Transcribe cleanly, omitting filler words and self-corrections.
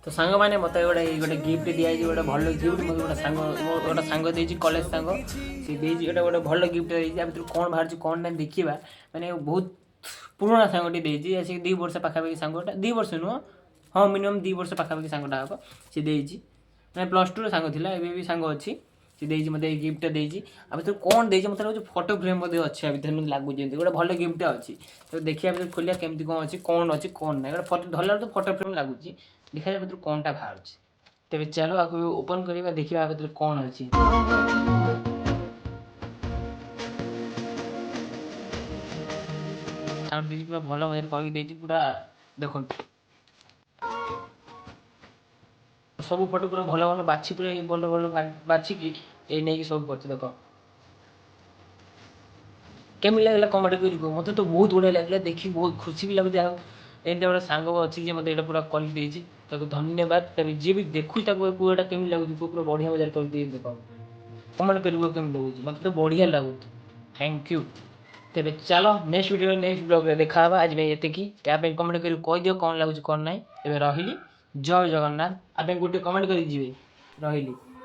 तो सांग मैंने मत गोटे गोटे गिफ्ट दिखाई गोटे भल गिफ्ट मत गोटे सांग देती कॉलेज सांग सी गोटे गोटे भल गिफ्ट भर कौन बाहर कौन ना देखा मैंने बहुत पुराना सांगटी देती आसिक 2 वर्ष पाखापाखि सांगटा 2 वर्ष नुह हाँ मिनिमम 2 वर्ष पाखापाखि सांगटा हम सी देती मैं +2 सांग था एवं भी सांग अच्छी सी देती मत गिफ्ट देती आ भर कौन देती मतलब लगे फोटो फ्रेम अच्छे भर मतलब लगुच गोटे भल गिफ्ट अच्छी तो देखिए भर खोलिया केमती कौन अच्छी कौन ना गोटे फोटो धरला तो फोटो फ्रेम लगुच देखा भर कौन टा बाहर तेज चलो आपको ओपन करवा देखा भर कौन अच्छी भल मजा करके पूरा देख सब फोटो पूरा भल भल बाछी पूरा भल भल बाछिकी ये नहीं सब कर देख केमी लगे कमेंट कर मत तो बहुत बढ़िया लगे देखिए बहुत खुशी भी लगे एमती गोटे सांग अच्छी मतलब पूरा कर धन्यवाद जी भी देखू पुआटा केमी लगुच पूरा बढ़िया मजा कर देख कमेंट कर लगे मत तो बढ़िया लगुच थैंक यू तेरे चलो नेक्स्ट वीडियो नेक्स्ट ब्लॉग देखा आज ये कमेंट कर कह दियो कौन लगुच कौन ना रही जय जगन्नाथ आप गोटे कमेंट कर रही